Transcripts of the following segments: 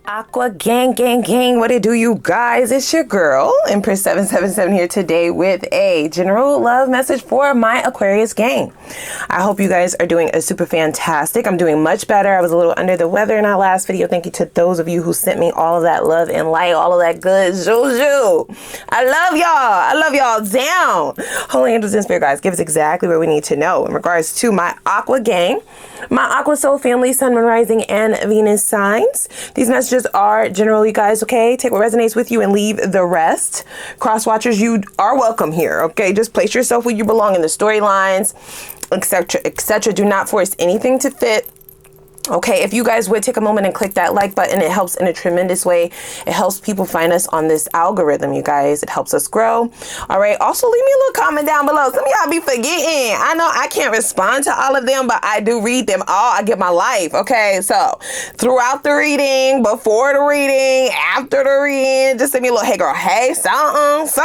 Aqua gang, what it do, you guys? It's your girl, Empress 777 here today with a general love message for my Aquarius gang. I hope you guys are doing a super fantastic. I'm doing much better. I was a little under the weather in our last video. Thank you to those of you who sent me all of that love and light, all of that good juju. I love y'all. I love y'all down. Holy angels and spirit guides, give us exactly what we need to know in regards to my Aqua gang, my Aqua soul family, sun, moon, rising, and Venus signs. These messages are general, you guys, okay? Take what resonates with you and leave the rest. Cross watchers, you are welcome here, okay? Just place yourself where you belong in the storylines, etc., etc. Do not force anything to fit. Okay, if you guys would take a moment and click that like button, it helps in a tremendous way. It helps people find us on this algorithm, you guys. It helps us grow. All right, also leave me a little comment down below. Some of y'all be forgetting. I know I can't respond to all of them, but I do read them all. I give my life, okay? So throughout the reading, before the reading, after the reading, just send me a little, hey girl, hey, something.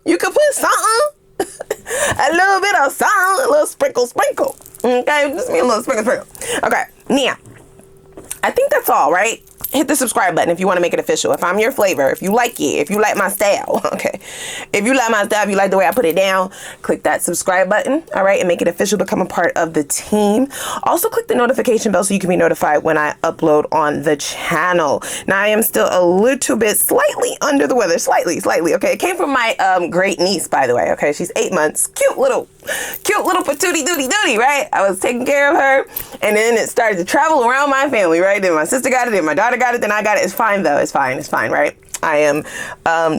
You can put something. A little bit of something, a little sprinkle. Okay, just me a little sprinkle. Okay, now, I think that's all, right? Hit the subscribe button if you want to make it official. If I'm your flavor, if you like it, if you like my style, okay. If you like my style, if you like the way I put it down, click that subscribe button, all right, and make it official, become a part of the team. Also, click the notification bell so you can be notified when I upload on the channel. Now, I am still a little bit slightly under the weather, slightly, okay. It came from my great niece, by the way, okay. She's 8 months, cute little patootie dooty, right? I was taking care of her, and then it started to travel around my family, right? Then my sister got it, then my daughter got it, then I got it. It's fine though. It's fine, right? I am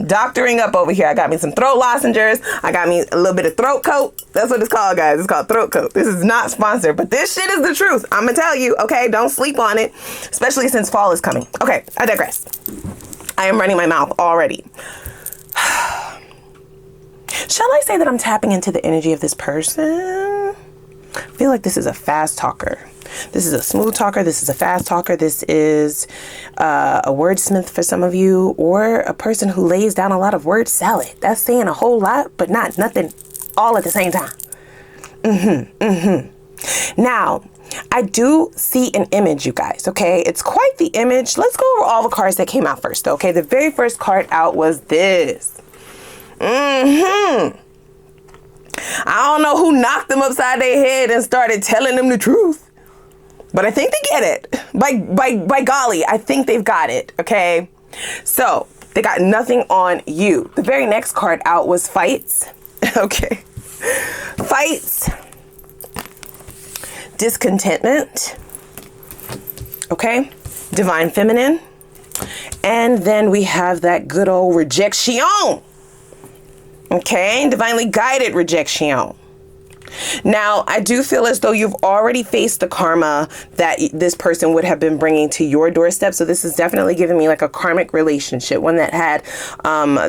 doctoring up over here. I got me some throat lozenges. I got me a little bit of throat coat. That's what it's called, guys. It's called throat coat. This is not sponsored, but this shit is the truth. I'm gonna tell you, okay? Don't sleep on it, especially since fall is coming. Okay, I digress. I am running my mouth already. Shall I say that I'm tapping into the energy of this person? I feel like this is a fast talker. This is a smooth talker. This is a fast talker. This is a wordsmith for some of you, or a person who lays down a lot of word salad. That's saying a whole lot, but nothing all at the same time. Now, I do see an image, you guys, okay? It's quite the image. Let's go over all the cards that came out first, okay? The very first card out was this. I don't know who knocked them upside their head and started telling them the truth, but I think they get it. By golly, I think they've got it, okay? So they got nothing on you. The very next card out was fights, okay? Fights, discontentment, okay? Divine feminine, and then we have that good old rejection. Okay, divinely guided rejection. Now, I do feel as though you've already faced the karma that this person would have been bringing to your doorstep. So this is definitely giving me like a karmic relationship, one that had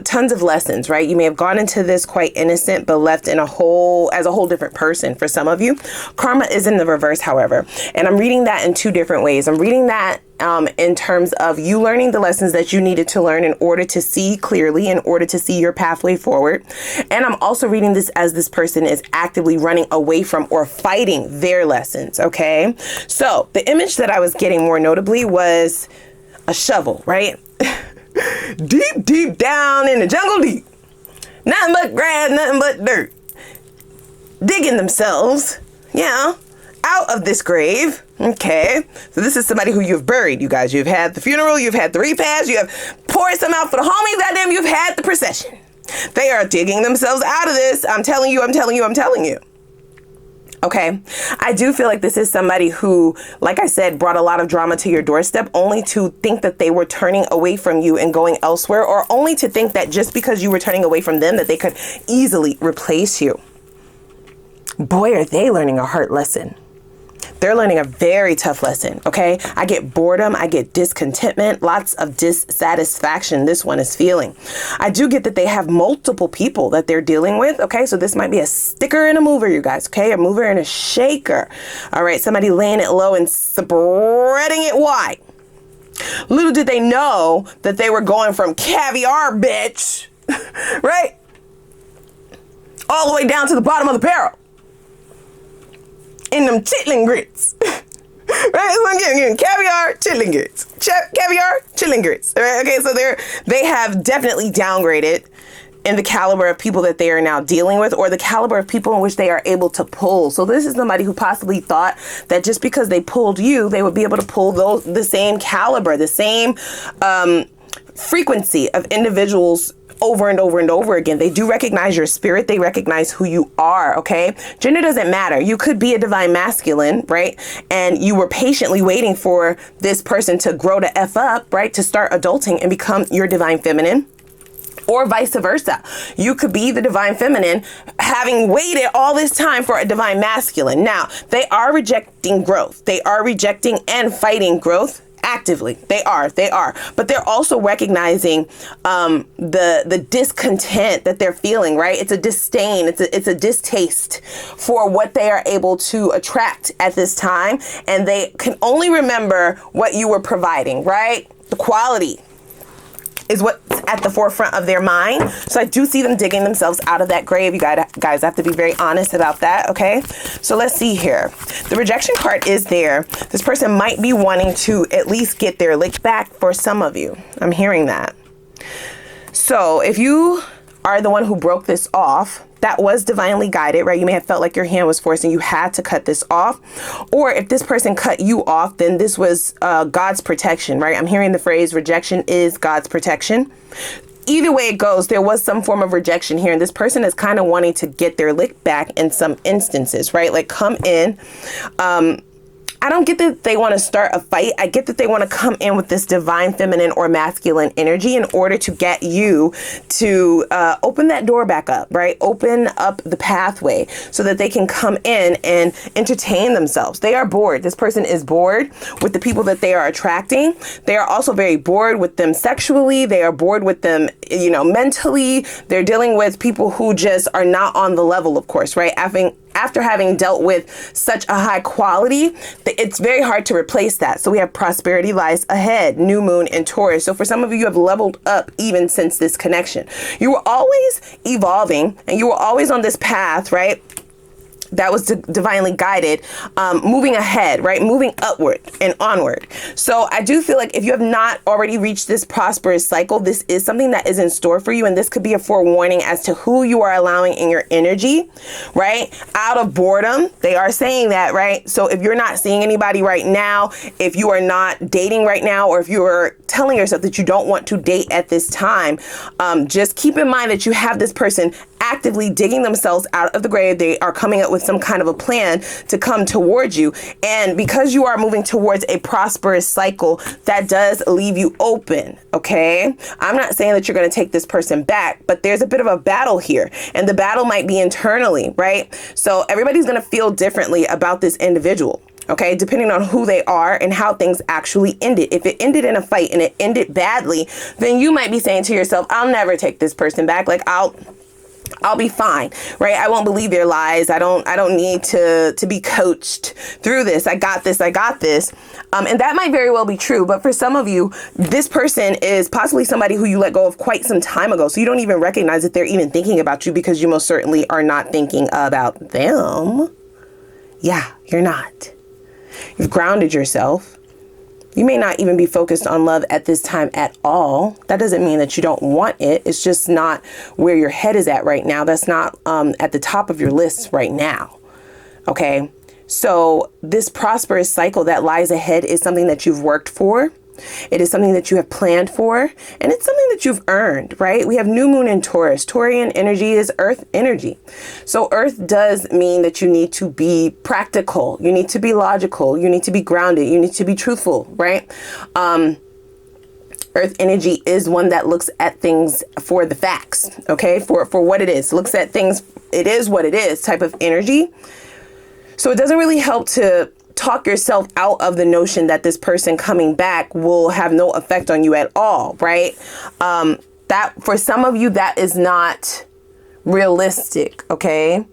tons of lessons, right? You may have gone into this quite innocent, but left in as a whole different person for some of you. Karma is in the reverse, however, and I'm reading that in two different ways. I'm reading that in terms of you learning the lessons that you needed to learn in order to see clearly, in order to see your pathway forward. And I'm also reading this as this person is actively running away from or fighting their lessons, okay? So the image that I was getting more notably was a shovel, right? deep down in the jungle deep. Nothing but grass, nothing but dirt. Digging themselves, out of this grave. Okay, so this is somebody who you've buried, you guys. You've had the funeral, you've had the repast, you have poured some out for the homies, goddamn, you've had the procession. They are digging themselves out of this. I'm telling you. Okay, I do feel like this is somebody who, like I said, brought a lot of drama to your doorstep, only to think that they were turning away from you and going elsewhere, or only to think that just because you were turning away from them that they could easily replace you. Boy, are they learning a hard lesson. They're learning a very tough lesson, okay? I get boredom, I get discontentment, lots of dissatisfaction this one is feeling. I do get that they have multiple people that they're dealing with, okay? So this might be a sticker and a mover, you guys, okay? A mover and a shaker. All right, somebody laying it low and spreading it wide. Little did they know that they were going from caviar, bitch, right? All the way down to the bottom of the barrel. In them chitlin grits. Right? So I'm getting caviar, chitlin grits. Caviar, chitlin grits. Right? Okay, so they have definitely downgraded in the caliber of people that they are now dealing with, or the caliber of people in which they are able to pull. So this is somebody who possibly thought that just because they pulled you, they would be able to pull the same caliber, the same frequency of individuals over and over and over again. They do recognize your spirit. They recognize who you are, okay? Gender doesn't matter. You could be a divine masculine, right? And you were patiently waiting for this person to grow the F up, right? To start adulting and become your divine feminine. Or vice versa. You could be the divine feminine having waited all this time for a divine masculine. Now, they are rejecting growth. They are rejecting and fighting growth actively. They are. But they're also recognizing the discontent that they're feeling, right? It's a disdain. It's a distaste for what they are able to attract at this time. And they can only remember what you were providing, right? The quality is what's at the forefront of their mind. So I do see them digging themselves out of that grave. You guys have to be very honest about that, okay? So let's see here. The rejection card is there. This person might be wanting to at least get their lick back for some of you. I'm hearing that. So if you are the one who broke this off, that was divinely guided, right? You may have felt like your hand was forced and you had to cut this off. Or if this person cut you off, then this was God's protection, right? I'm hearing the phrase rejection is God's protection. Either way it goes, there was some form of rejection here. And this person is kind of wanting to get their lick back in some instances, right? Like come in. I don't get that they want to start a fight. I get that they want to come in with this divine feminine or masculine energy in order to get you to open that door back up, right? Open up the pathway so that they can come in and entertain themselves. They are bored. This person is bored with the people that they are attracting. They are also very bored with them sexually. They are bored with them, mentally. They're dealing with people who just are not on the level, of course, right? After having dealt with such a high quality, it's very hard to replace that. So we have prosperity lies ahead, new moon and Taurus. So for some of you, you have leveled up even since this connection. You were always evolving and you were always on this path, right? That was divinely guided, moving ahead, right? Moving upward and onward. So I do feel like if you have not already reached this prosperous cycle, this is something that is in store for you. And this could be a forewarning as to who you are allowing in your energy, right? Out of boredom. They are saying that, right? So if you're not seeing anybody right now, if you are not dating right now, or if you are telling yourself that you don't want to date at this time, just keep in mind that you have this person actively digging themselves out of the grave. They are coming up with some kind of a plan to come towards you. And because you are moving towards a prosperous cycle, that does leave you open. Okay. I'm not saying that you're going to take this person back, but there's a bit of a battle here, and the battle might be internally, right? So everybody's going to feel differently about this individual. Okay, depending on who they are and how things actually ended. If it ended in a fight and it ended badly, then you might be saying to yourself, I'll never take this person back. Like I'll be fine, right? I won't believe their lies. I don't need to be coached through this. I got this. And that might very well be true. But for some of you, this person is possibly somebody who you let go of quite some time ago. So you don't even recognize that they're even thinking about you, because you most certainly are not thinking about them. Yeah, you're not. You've grounded yourself. You may not even be focused on love at this time at all. That doesn't mean that you don't want it. It's just not where your head is at right now. That's not at the top of your list right now. Okay. So this prosperous cycle that lies ahead is something that you've worked for. It is something that you have planned for, and it's something that you've earned, right? We have new moon in Taurus. Taurian energy is earth energy. So earth does mean that you need to be practical. You need to be logical. You need to be grounded. You need to be truthful, right? Earth energy is one that looks at things for the facts, okay? For what it is. Looks at things, it is what it is type of energy. So it doesn't really help to talk yourself out of the notion that this person coming back will have no effect on you at all, right? That for some of you, that is not realistic, okay?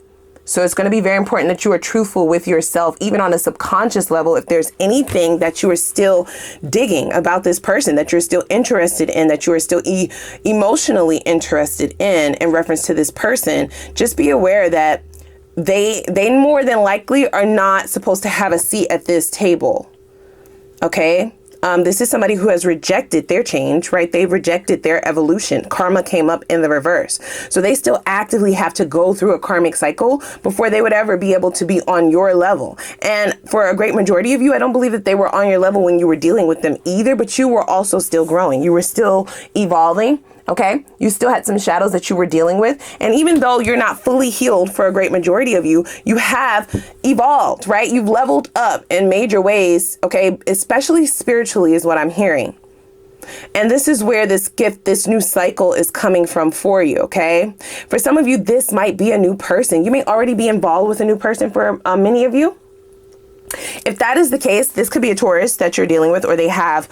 So it's going to be very important that you are truthful with yourself, even on a subconscious level. If there's anything that you are still digging about this person, that you're still interested in, that you are still emotionally interested in reference to this person, just be aware that they more than likely are not supposed to have a seat at this table. Okay. This is somebody who has rejected their change, right? They've rejected their evolution. Karma came up in the reverse. So they still actively have to go through a karmic cycle before they would ever be able to be on your level. And for a great majority of you, I don't believe that they were on your level when you were dealing with them either, but you were also still growing. You were still evolving. Okay, you still had some shadows that you were dealing with. And even though you're not fully healed for a great majority of you, you have evolved, right? You've leveled up in major ways, okay? Especially spiritually is what I'm hearing. And this is where this gift, this new cycle is coming from for you, okay? For some of you, this might be a new person. You may already be involved with a new person for many of you. If that is the case, this could be a Taurus that you're dealing with, or they have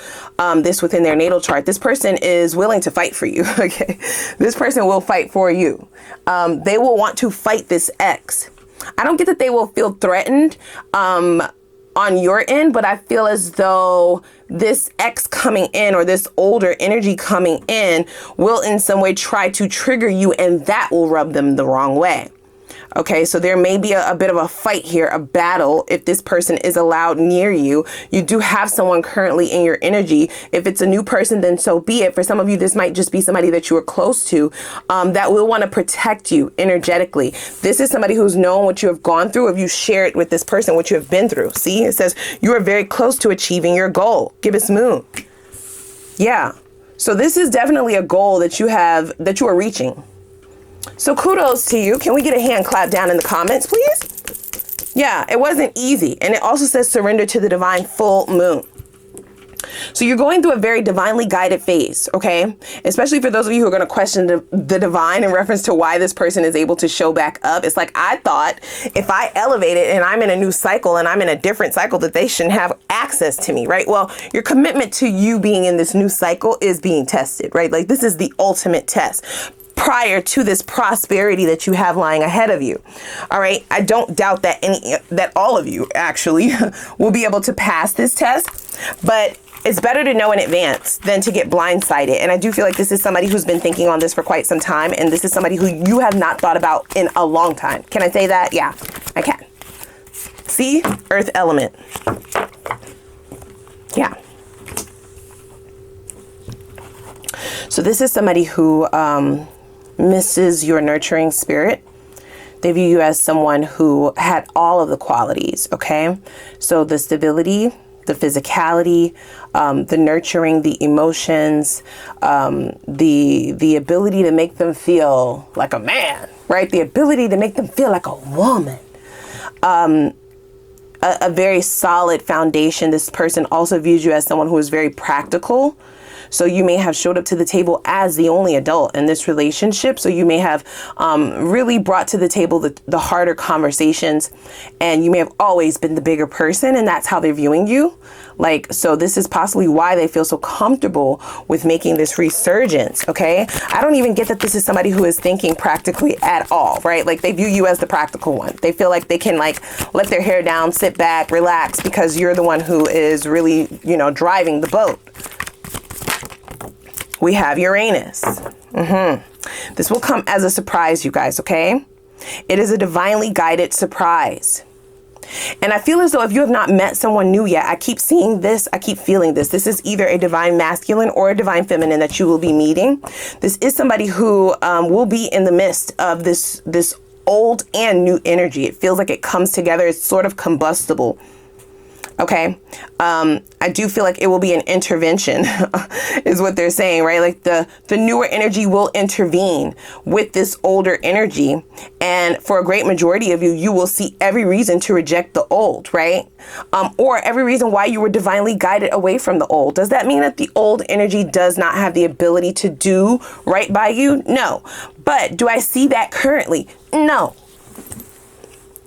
this within their natal chart. This person is willing to fight for you. Okay. This person will fight for you. They will want to fight this ex. I don't get that they will feel threatened on your end, but I feel as though this ex coming in, or this older energy coming in, will in some way try to trigger you, and that will rub them the wrong way. Okay, so there may be a bit of a fight here, a battle, if this person is allowed near you. You do have someone currently in your energy. If it's a new person, then so be it. For some of you, this might just be somebody that you are close to that will want to protect you energetically. This is somebody who's known what you have gone through. If you share it with this person, what you have been through. See, it says you are very close to achieving your goal. Gibbous moon. Yeah. So this is definitely a goal that you are reaching. So kudos to you. Can we get a hand clap down in the comments, please? Yeah, it wasn't easy. And it also says surrender to the divine full moon. So you're going through a very divinely guided phase, okay? Especially for those of you who are going to question the divine in reference to why this person is able to show back up. It's like, I thought if I elevated and I'm in a new cycle and I'm in a different cycle that they shouldn't have access to me, right? Well, your commitment to you being in this new cycle is being tested, right? Like, this is the ultimate test prior to this prosperity that you have lying ahead of you. All right. I don't doubt that all of you actually will be able to pass this test, but it's better to know in advance than to get blindsided. And I do feel like this is somebody who's been thinking on this for quite some time. And this is somebody who you have not thought about in a long time. Can I say that? Yeah, I can. See, earth element. Yeah. So this is somebody who, misses your nurturing spirit. They view you as someone who had all of the qualities, okay? So the stability, the physicality, the nurturing, the emotions, the ability to make them feel like a man, right? The ability to make them feel like a woman. A very solid foundation. This person also views you as someone who is very practical. So you may have showed up to the table as the only adult in this relationship. So you may have really brought to the table the harder conversations, and you may have always been the bigger person, and that's how they're viewing you. Like, so this is possibly why they feel so comfortable with making this resurgence. Okay. I don't even get that this is somebody who is thinking practically at all, right? Like, they view you as the practical one. They feel like they can like let their hair down, sit back, relax, because you're the one who is really, driving the boat. We have Uranus. This will come as a surprise, you guys, okay? It is a divinely guided surprise. And I feel as though if you have not met someone new yet, I keep seeing this, I keep feeling this. This is either a divine masculine or a divine feminine that you will be meeting. This is somebody who will be in the midst of this old and new energy. It feels like it comes together. It's sort of combustible. Okay. I do feel like it will be an intervention is what they're saying, right? Like the newer energy will intervene with this older energy. And for a great majority of you, you will see every reason to reject the old, right? Or every reason why you were divinely guided away from the old. Does that mean that the old energy does not have the ability to do right by you? No. But do I see that currently? No.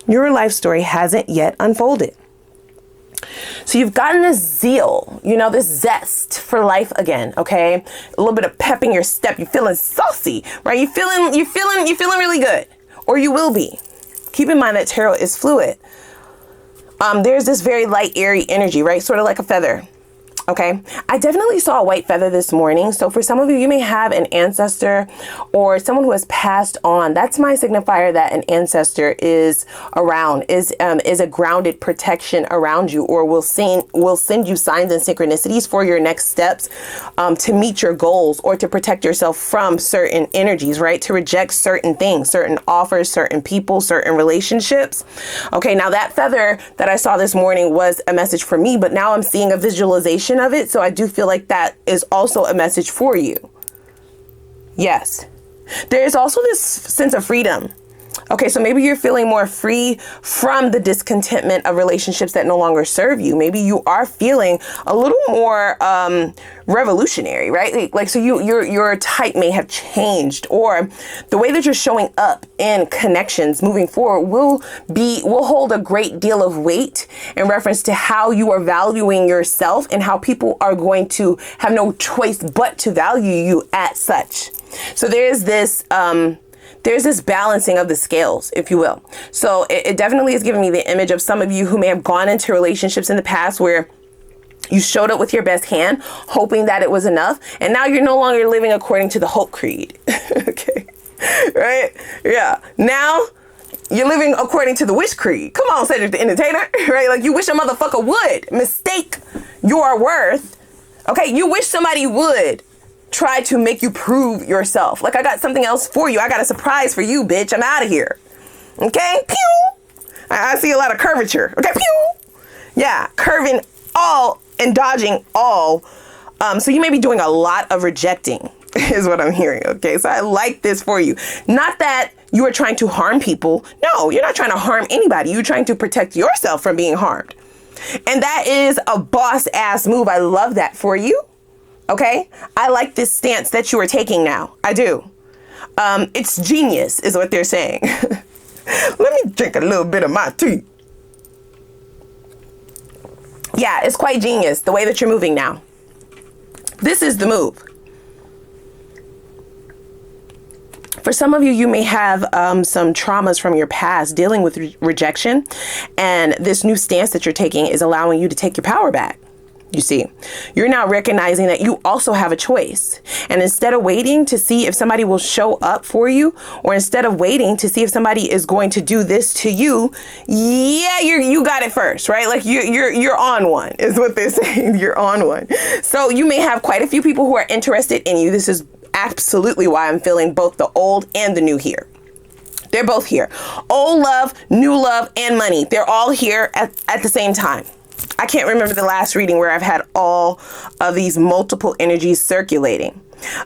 Your life story hasn't yet unfolded. So you've gotten this zeal, this zest for life again, okay? A little bit of pep in your step. You're feeling saucy, right? You're feeling really good, or you will be. Keep in mind that tarot is fluid. There's this very light, airy energy, right? Sort of like a feather. Okay, I definitely saw a white feather this morning. So for some of you, you may have an ancestor or someone who has passed on. That's my signifier that an ancestor is around, is a grounded protection around you, or will send you signs and synchronicities for your next steps, to meet your goals or to protect yourself from certain energies, right? To reject certain things, certain offers, certain people, certain relationships. Okay, now that feather that I saw this morning was a message for me, but now I'm seeing a visualization of it. So I do feel like that is also a message for you. Yes. There's also this sense of freedom. Okay, so maybe you're feeling more free from the discontentment of relationships that no longer serve you. Maybe you are feeling a little more revolutionary, right? Like so your type may have changed, or the way that you're showing up in connections moving forward will hold a great deal of weight in reference to how you are valuing yourself and how people are going to have no choice but to value you as such. So there's this balancing of the scales, if you will. So it definitely is giving me the image of some of you who may have gone into relationships in the past where you showed up with your best hand, hoping that it was enough. And now you're no longer living according to the hope creed. Okay. Right? Yeah. Now you're living according to the wish creed. Come on, Cedric the Entertainer. Right? Like you wish a motherfucker would mistake your worth. Okay. You wish somebody would try to make you prove yourself. Like, I got something else for you. I got a surprise for you, bitch. I'm out of here. Okay? Pew! I see a lot of curvature. Okay? Pew! Yeah, curving all and dodging all. So you may be doing a lot of rejecting is what I'm hearing. Okay? So I like this for you. Not that you are trying to harm people. No, you're not trying to harm anybody. You're trying to protect yourself from being harmed. And that is a boss ass move. I love that for you. Okay, I like this stance that you are taking now. I do. It's genius is what they're saying. Let me drink a little bit of my tea. Yeah, it's quite genius the way that you're moving now. This is the move. For some of you, you may have some traumas from your past dealing with rejection. And this new stance that you're taking is allowing you to take your power back. You see, you're now recognizing that you also have a choice. And instead of waiting to see if somebody will show up for you, or instead of waiting to see if somebody is going to do this to you, yeah, you got it first, right? Like you're on one is what they're saying. You're on one. So you may have quite a few people who are interested in you. This is absolutely why I'm feeling both the old and the new here. They're both here. Old love, new love, and money. They're all here at the same time. I can't remember the last reading where I've had all of these multiple energies circulating.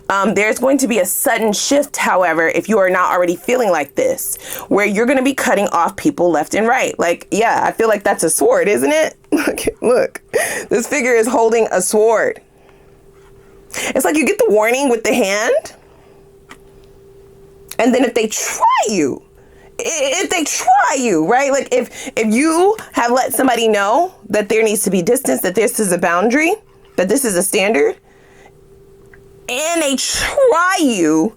There's going to be a sudden shift, however, if you are not already feeling like this, where you're going to be cutting off people left and right. Like, yeah, I feel like that's a sword, isn't it? Look, this figure is holding a sword. It's like you get the warning with the hand. And then if they try you, right? Like if you have let somebody know that there needs to be distance, that this is a boundary, that this is a standard, and they try you,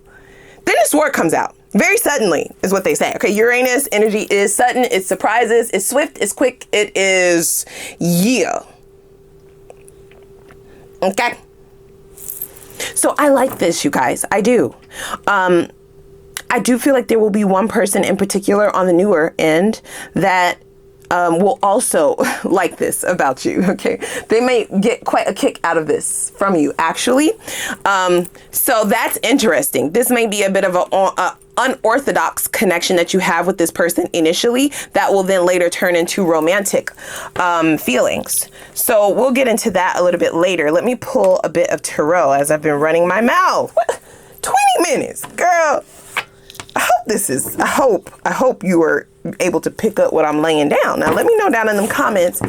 then the sword comes out very suddenly is what they say. Okay. Uranus energy is sudden. It surprises. It's swift. It's quick. It is yeah. Okay. So I like this, you guys. I do. I do feel like there will be one person in particular on the newer end that will also like this about you. Okay. They may get quite a kick out of this from you, actually. So that's interesting. This may be a bit of a unorthodox connection that you have with this person initially that will then later turn into romantic feelings. So we'll get into that a little bit later. Let me pull a bit of tarot as I've been running my mouth. What? 20 minutes, girl. I hope you are able to pick up what I'm laying down. Now, let me know down in the comments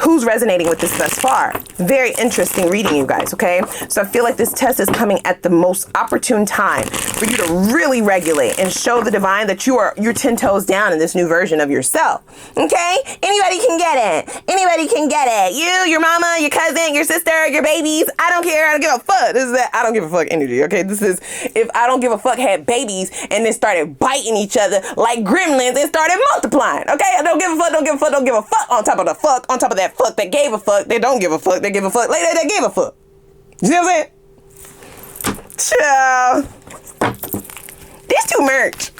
who's resonating with this thus far. Very interesting reading, you guys, okay? So I feel like this test is coming at the most opportune time for you to really regulate and show the divine that you're 10 toes down in this new version of yourself, okay? Anybody can get it. Anybody can get it. You, your mama, your cousin, your sister, your babies. I don't care. I don't give a fuck. This is that I don't give a fuck energy, okay? This is if I don't give a fuck had babies and then started biting each other like gremlins and started multiplying, okay? I don't give a fuck, don't give a fuck, don't give a fuck on top of the fuck, on top of that that fuck, that gave a fuck, they don't give a fuck, they give a fuck, later they gave a fuck. You see what I'm saying? Child. This too much.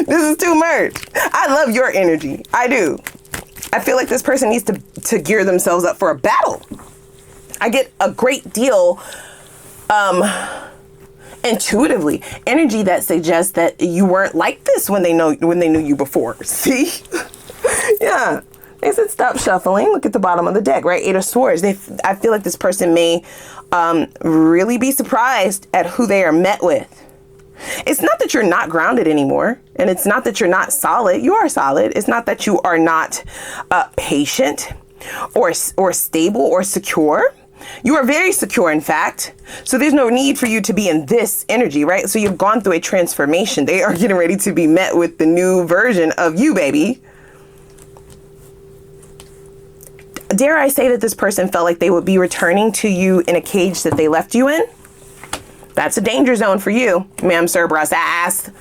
This is too much. I love your energy. I do. I feel like this person needs to gear themselves up for a battle. I get a great deal intuitively energy that suggests that you weren't like this when they knew you before. See? Yeah. They said stop shuffling. Look at the bottom of the deck, right? 8 of Swords. I feel like this person may really be surprised at who they are met with. It's not that you're not grounded anymore, and it's not that you're not solid. You are solid. It's not that you are not patient or stable or secure. You are very secure, in fact. So there's no need for you to be in this energy, right? So you've gone through a transformation. They are getting ready to be met with the new version of you, baby. Dare I say that this person felt like they would be returning to you in a cage that they left you in? That's a danger zone for you, ma'am, sir, bruss, ass.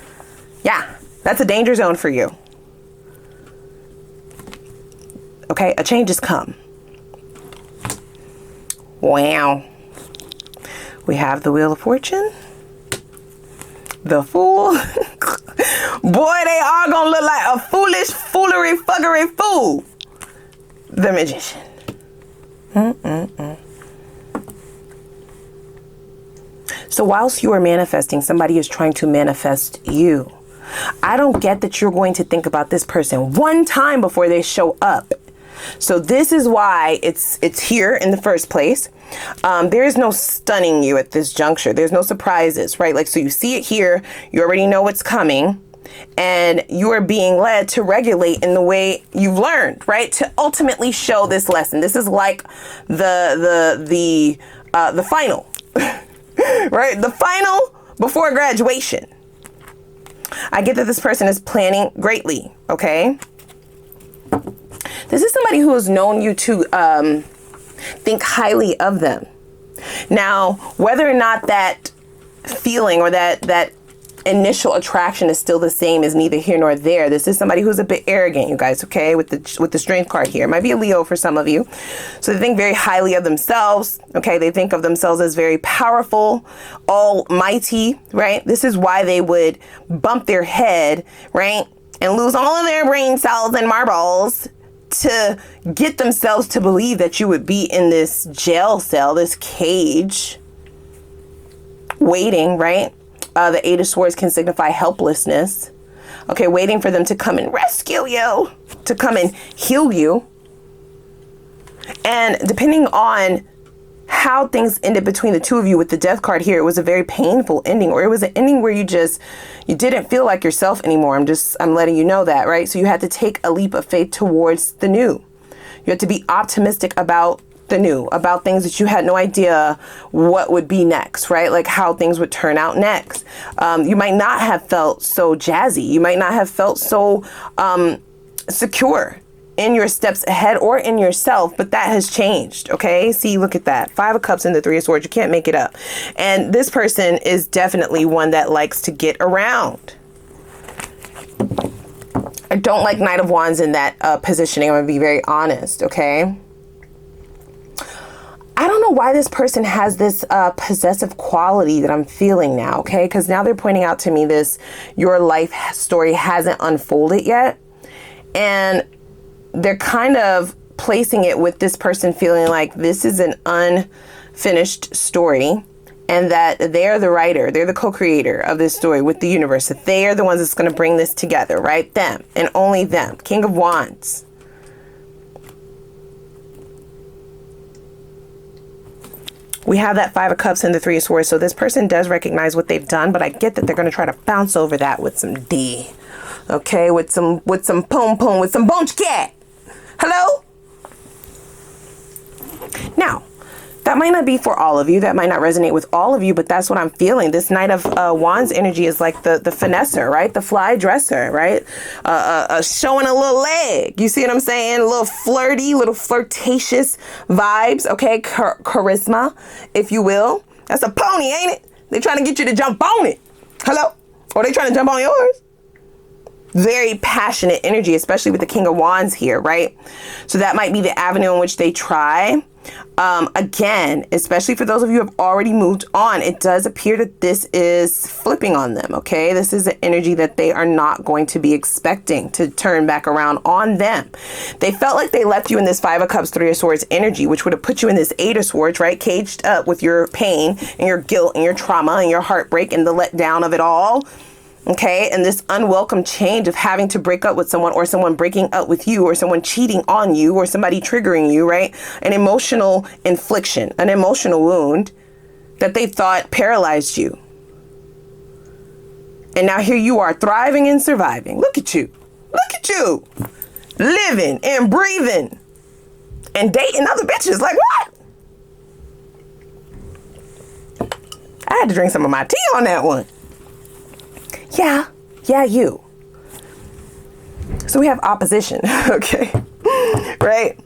Yeah, that's a danger zone for you. Okay, a change has come. Wow. We have the Wheel of Fortune. The Fool. Boy, they are gonna look like a foolish, foolery, fuggery fool. The Magician. So whilst you are manifesting, somebody is trying to manifest you. I don't get that you're going to think about this person one time before they show up. So this is why it's here in the first place. There is no stunning you at this juncture. There's no surprises, right? Like, so you see it here, you already know what's coming, and you are being led to regulate in the way you've learned, right? To ultimately show this lesson. This is like the final. Right? The final before graduation. I get that this person is planning greatly, okay? This is somebody who has known you to think highly of them. Now, whether or not that feeling or that initial attraction is still the same is neither here nor there. This is somebody who's a bit arrogant, you guys, okay, with the Strength card here. It might be a Leo for some of you. So they think very highly of themselves, okay? They think of themselves as very powerful, almighty, right? This is why they would bump their head, right, and lose all of their brain cells and marbles to get themselves to believe that you would be in this jail cell, this cage, waiting, right? The 8 of Swords can signify helplessness. Okay, waiting for them to come and rescue you, to come and heal you. And depending on how things ended between the two of you with the Death card here, it was a very painful ending, or it was an ending where you didn't feel like yourself anymore. I'm letting you know that, right? So you had to take a leap of faith towards the new. You had to be optimistic about the new, about things that you had no idea what would be next, right? Like how things would turn out next. You might not have felt so jazzy. You might not have felt so secure in your steps ahead or in yourself, but that has changed, okay? See, look at that. 5 of Cups and the 3 of Swords. You can't make it up. And this person is definitely one that likes to get around. I don't like Knight of Wands in that positioning. I'm going to be very honest, okay? I don't know why this person has this possessive quality that I'm feeling now, okay? Because now they're pointing out to me your life story hasn't unfolded yet. And they're kind of placing it with this person feeling like this is an unfinished story, and that they're the writer, they're the co-creator of this story with the universe. That they are the ones that's going to bring this together, right? Them and only them. King of Wands. We have that 5 of Cups and the 3 of Swords. So this person does recognize what they've done, but I get that they're going to try to bounce over that with some D. Okay, with some pom pom, with some bonch cat. Hello? Now, that might not be for all of you. That might not resonate with all of you, but that's what I'm feeling. This Knight of Wands energy is like the finesser, right? The fly dresser, right? Showing a little leg. You see what I'm saying? A little flirty, little flirtatious vibes, okay? Charisma, if you will. That's a pony, ain't it? They're trying to get you to jump on it. Hello? Or they trying to jump on yours? very passionate energy, especially with the King of Wands here, right? So that might be the avenue in which they try. Again, especially for those of you who have already moved on, it does appear that this is flipping on them, okay? This is an energy that they are not going to be expecting to turn back around on them. They felt like they left you in this Five of Cups, Three of Swords energy, which would have put you in this Eight of Swords, right? Caged up with your pain and your guilt and your trauma and your heartbreak and the letdown of it all. Okay, and this unwelcome change of having to break up with someone, or someone breaking up with you, or someone cheating on you, or somebody triggering you, right? An emotional infliction, an emotional wound that they thought paralyzed you. And now here you are, thriving and surviving. Look at you. Look at you. Living and breathing and dating other bitches. Like what? I had to drink some of my tea on that one. Yeah, you. So we have opposition, okay, right?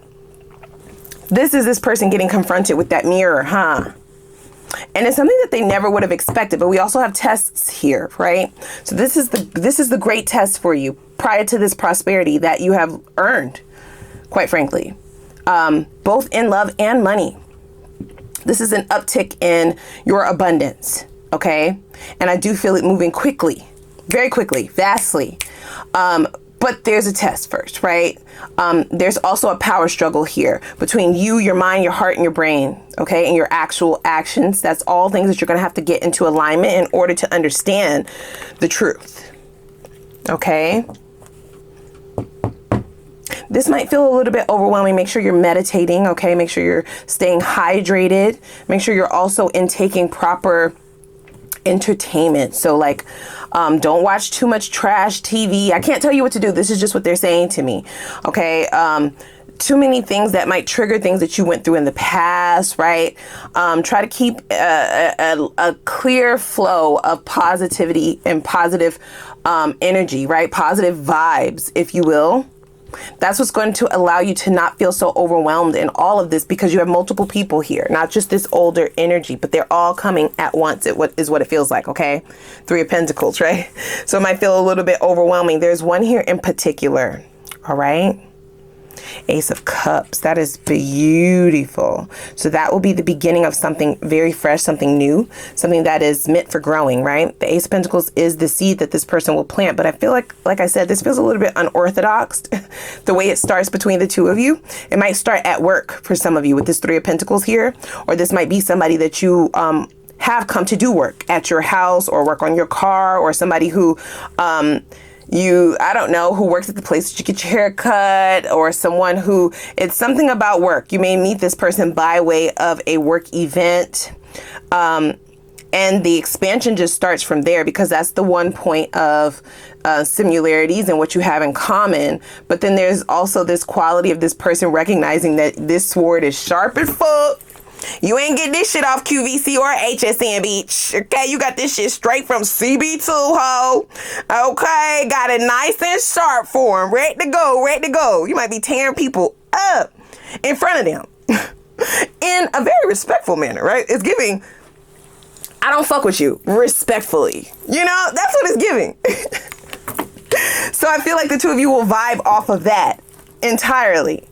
This is this person getting confronted with that mirror, huh? And it's something that they never would have expected, but we also have tests here, right? So this is the great test for you prior to this prosperity that you have earned, quite frankly, both in love and money. This is an uptick in your abundance, okay? And I do feel it moving quickly. Very quickly, vastly. But there's a test first, right? There's also a power struggle here between you, your mind, your heart, and your brain, okay? And your actual actions. That's all things that you're going to have to get into alignment in order to understand the truth, okay? This might feel a little bit overwhelming. Make sure you're meditating, okay? Make sure you're staying hydrated. Make sure you're also intaking proper entertainment. So like, don't watch too much trash TV. I can't tell you what to do. This is just what they're saying to me. Okay. Too many things that might trigger things that you went through in the past, right? Try to keep a clear flow of positivity and positive energy, right? Positive vibes, if you will. That's what's going to allow you to not feel so overwhelmed in all of this, because you have multiple people here, not just this older energy, but they're all coming at once. What it feels like, okay? Three of Pentacles, right? So it might feel a little bit overwhelming. There's one here in particular, all right? Ace of Cups. That is beautiful. So that will be the beginning of something very fresh, something new, something that is meant for growing, right? The Ace of Pentacles is the seed that this person will plant. But I feel like I said, this feels a little bit unorthodox, the way it starts between the two of you. It might start at work for some of you with this Three of Pentacles here, or this might be somebody that you have come to do work at your house, or work on your car, or somebody who I don't know, who works at the place that you get your hair cut, or someone who, it's something about work. You may meet this person by way of a work event. And the expansion just starts from there, because that's the one point of similarities and what you have in common. But then there's also this quality of this person recognizing that this sword is sharp as fuck. You ain't get this shit off QVC or HSN, bitch. Okay, you got this shit straight from CB2, ho. Okay, got it nice and sharp for them. Ready to go, ready to go. You might be tearing people up in front of them in a very respectful manner, right? It's giving, I don't fuck with you, respectfully. You know, that's what it's giving. So I feel like the two of you will vibe off of that entirely.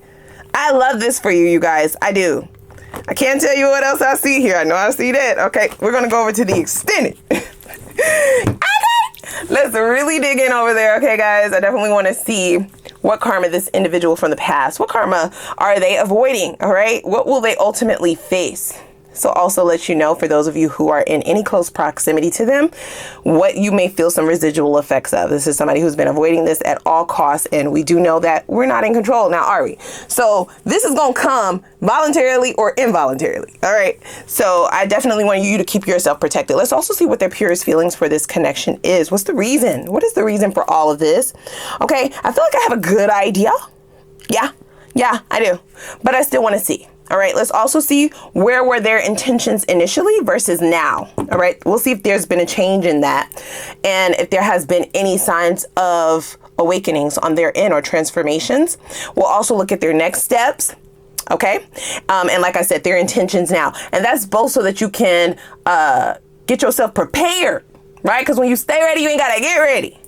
I love this for you, you guys. I do. I can't tell you what else I see here. I know I see that. Okay, we're going to go over to the extended. Okay, let's really dig in over there. Okay, guys, I definitely want to see what karma this individual from the past, what karma are they avoiding? All right, what will they ultimately face? So also let you know, for those of you who are in any close proximity to them, what you may feel some residual effects of. This is somebody who's been avoiding this at all costs, and we do know that we're not in control now, are we? So this is going to come voluntarily or involuntarily. All right. So I definitely want you to keep yourself protected. Let's also see what their purest feelings for this connection is. What's the reason? What is the reason for all of this? Okay. I feel like I have a good idea. Yeah, I do. But I still want to see. All right, let's also see where were their intentions initially versus now. All right, we'll see if there's been a change in that, and if there has been any signs of awakenings on their end or transformations. We'll also look at their next steps. Okay, and like I said, their intentions now, and that's both so that you can get yourself prepared, right? Because when you stay ready, you ain't gotta get ready.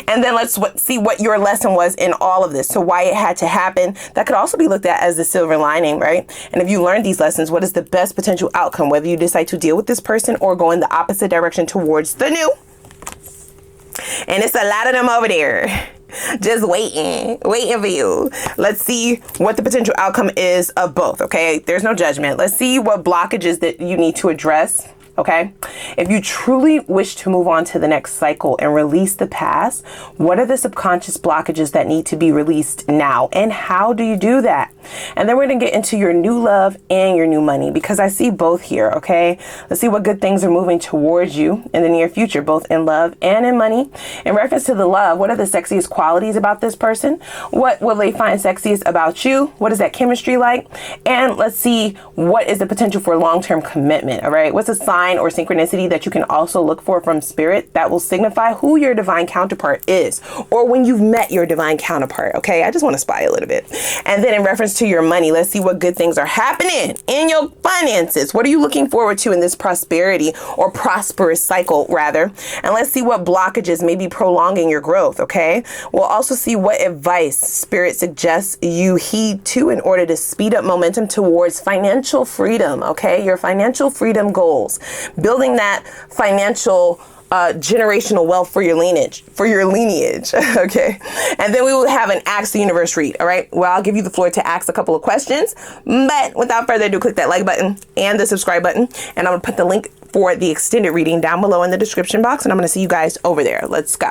And then let's see what your lesson was in all of this. So why it had to happen. That could also be looked at as the silver lining, right? And if you learned these lessons, what is the best potential outcome, whether you decide to deal with this person or go in the opposite direction towards the new? And it's a lot of them over there. Just waiting for you. Let's see what the potential outcome is of both, okay? There's no judgment. Let's see what blockages that you need to address. Okay, if you truly wish to move on to the next cycle and release the past, what are the subconscious blockages that need to be released now? And how do you do that? And then we're going to get into your new love and your new money, because I see both here. Okay, let's see what good things are moving towards you in the near future, both in love and in money. In reference to the love, what are the sexiest qualities about this person? What will they find sexiest about you? What is that chemistry like? And let's see what is the potential for long-term commitment. All right, what's a sign or synchronicity that you can also look for from spirit that will signify who your divine counterpart is, or when you've met your divine counterpart. Okay, I just want to spy a little bit. And then in reference to your money, let's see what good things are happening in your finances. What are you looking forward to in this prosperity or prosperous cycle rather? And let's see what blockages may be prolonging your growth. Okay, we'll also see what advice spirit suggests you heed to in order to speed up momentum towards financial freedom. Okay, your financial freedom goals. Building that financial generational wealth for your lineage, okay? And then we will have an Ask the Universe read, all right? Well, I'll give you the floor to ask a couple of questions, but without further ado, click that like button and the subscribe button, and I'm gonna put the link for the extended reading down below in the description box, and I'm gonna see you guys over there. Let's go.